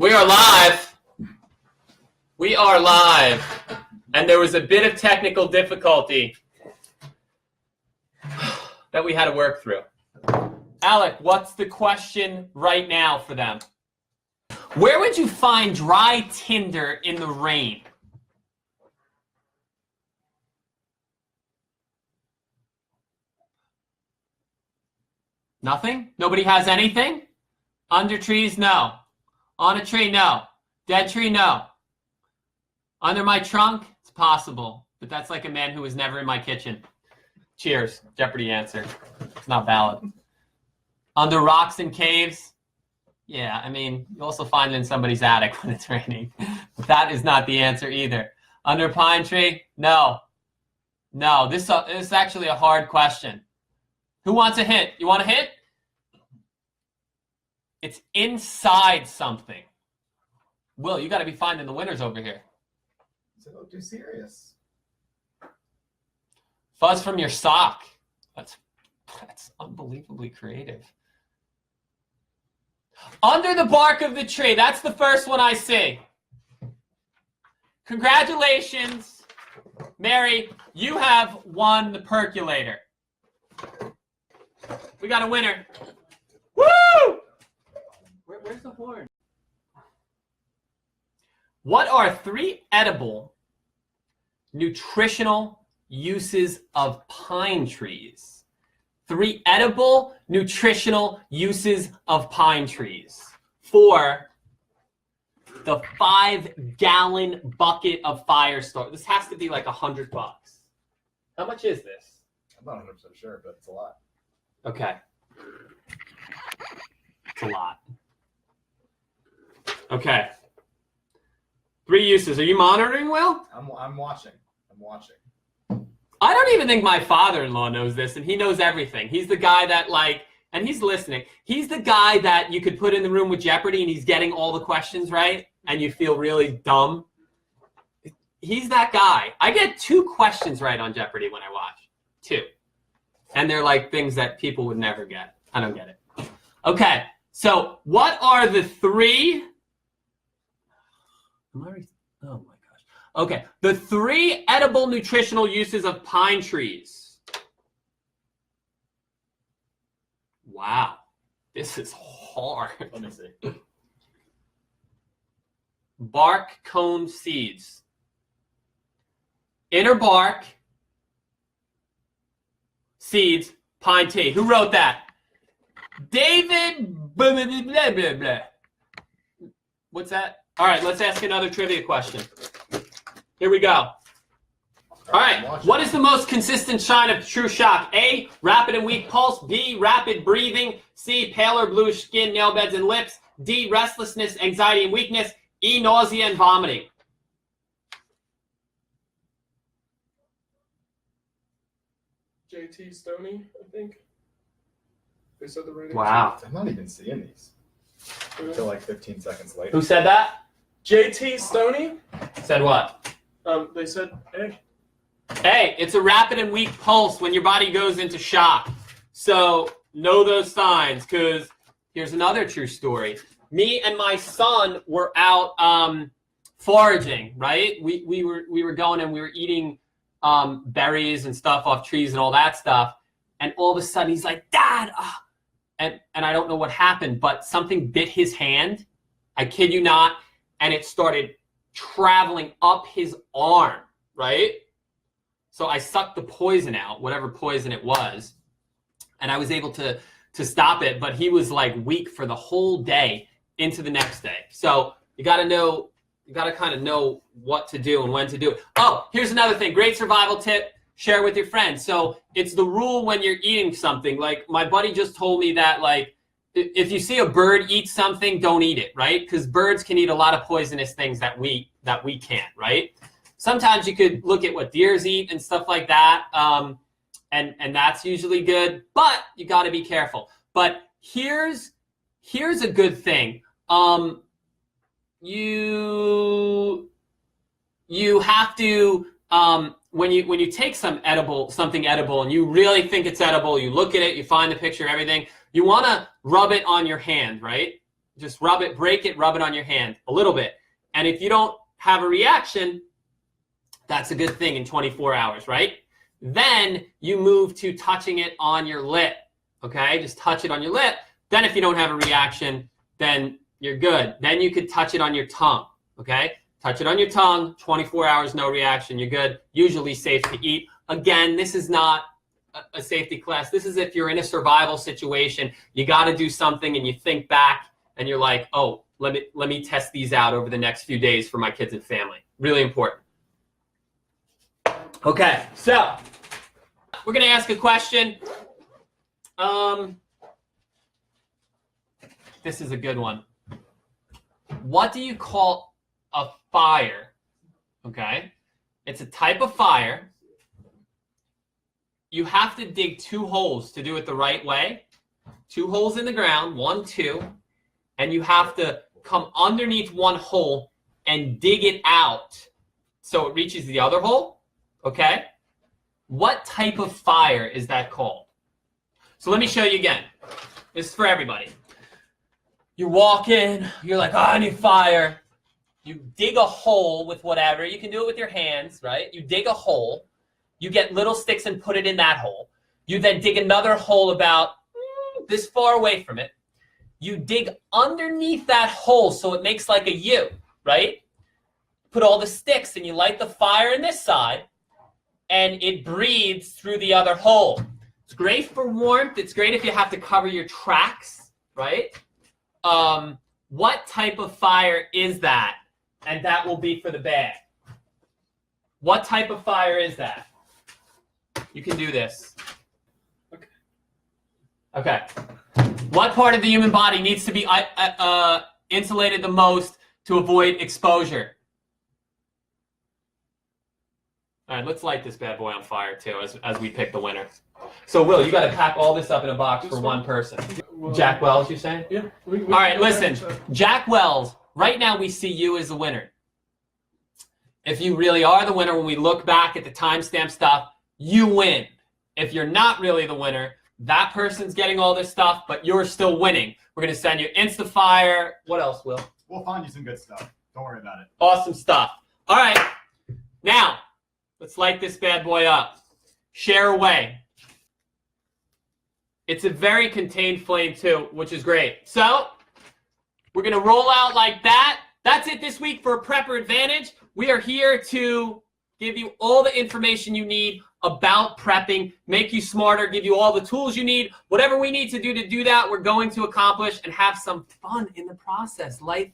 We are live. We are live. And there was a bit of technical difficulty that we had to work through. Alec, what's the question right now for them? Where would you find dry tinder in the rain? Nothing? Nobody has anything? Under trees, no. On a tree, no. Dead tree, no. Under my trunk, it's possible. But that's like a man who was never in my kitchen. Cheers. Jeopardy answer. It's not valid. Under rocks and caves? Yeah, I mean, you also find it in somebody's attic when it's raining. But that is not the answer either. Under a pine tree? No. No, this is actually a hard question. Who wants a hint? You want a hint? It's inside something. Will, you got to be finding the winners over here. So too serious. Fuzz from your sock. That's unbelievably creative. Under the bark of the tree. That's the first one I see. Congratulations, Mary. You have won the percolator. We got a winner. Woo! Where's the horn? What are 3 edible nutritional uses of pine trees? 3 edible nutritional uses of pine trees for the 5-gallon bucket of Firestore. This has to be like $100. How much is this? I'm not 100% sure, but it's a lot. Okay. It's a lot. Okay. 3 uses. Are you monitoring, Will? I'm watching. I'm watching. I don't even think my father-in-law knows this, and he knows everything. He's the guy that, like, and he's listening. He's the guy that you could put in the room with Jeopardy, and he's getting all the questions right, and you feel really dumb. He's that guy. I get 2 questions right on Jeopardy when I watch. 2. And they're like things that people would never get. I don't get it. Okay, so what are the 3... Oh my gosh. Okay, the 3 edible nutritional uses of pine trees. Wow, this is hard. Let me see. Bark, cone, seeds. Inner bark, seeds, pine tea. Who wrote that? David blah, blah, blah, blah, blah. What's that? All right, let's ask another trivia question. Here we go. All right, what is the most consistent sign of true shock? A, rapid and weak pulse. B, rapid breathing. C, pale or bluish skin, nail beds, and lips. D, restlessness, anxiety, and weakness. E, nausea and vomiting. JT Stoney, I think. They said the rating. Wow. I'm not even seeing these until like 15 seconds later. Who said that? JT Stoney? Said what? They said A. Hey, it's a rapid and weak pulse when your body goes into shock. So know those signs, because here's another true story. Me and my son were out foraging, right? We were going and we were eating berries and stuff off trees and all that stuff. And all of a sudden he's like, Dad! And I don't know what happened, but something bit his hand. I kid you not. And it started traveling up his arm, right? So I sucked the poison out, whatever poison it was, and I was able to stop it, but he was like weak for the whole day into the next day. So you got to kind of know what to do and when to do it. Oh, here's another thing, great survival tip, share with your friends. So it's the rule when you're eating something. Like my buddy just told me that, like, if you see a bird eat something, don't eat it, right? Because birds can eat a lot of poisonous things that we can't, right? Sometimes you could look at what deers eat and stuff like that, and that's usually good, but you got to be careful. But here's a good thing. You have to when you take something edible and you really think it's edible, you look at it, you find the picture, everything. You want to rub it on your hand, right? just rub it, break it, rub it on your hand a little bit. And if you don't have a reaction, that's a good thing in 24 hours, right? Then you move to touching it on your lip, okay? Just touch it on your lip. Then if you don't have a reaction, then you're good. Then you could touch it on your tongue, okay? Touch it on your tongue, 24 hours, no reaction, you're good. Usually safe to eat. Again, this is not a safety class. This is if you're in a survival situation, you got to do something and you think back and you're like, oh, let me test these out over the next few days for my kids and family. Really important. Okay, so we're going to ask a question. This is a good one. What do you call a fire? Okay, it's a type of fire. You have to dig 2 holes to do it the right way. 2 holes in the ground, 1, 2, and you have to come underneath 1 hole and dig it out so it reaches the other hole, okay? What type of fire is that called? So let me show you again. This is for everybody. You walk in, you're like, oh, I need fire. You dig a hole with whatever. You can do it with your hands, right? You dig a hole. You get little sticks and put it in that hole. You then dig another hole about this far away from it. You dig underneath that hole so it makes like a U, right? Put all the sticks and you light the fire in this side and it breathes through the other hole. It's great for warmth. It's great if you have to cover your tracks, right? What type of fire is that? And that will be for the bag. What type of fire is that? You can do this. Okay. What part of the human body needs to be insulated the most to avoid exposure? All right, let's light this bad boy on fire too as we pick the winner. So, Will, you got to pack all this up in a box for one person. Jack Wells, you saying? Yeah. All right, listen. Jack Wells, right now we see you as the winner. If you really are the winner, when we look back at the timestamp stuff, you win. If you're not really the winner, that person's getting all this stuff, but you're still winning. We're going to send you Instafire. What else, Will? We'll find you some good stuff. Don't worry about it. Awesome stuff. All right. Now, let's light this bad boy up. Share away. It's a very contained flame too, which is great. So, we're going to roll out like that. That's it this week for Prepper Advantage. We are here to give you all the information you need about prepping, make you smarter, give you all the tools you need. Whatever we need to do that, we're going to accomplish and have some fun in the process. Life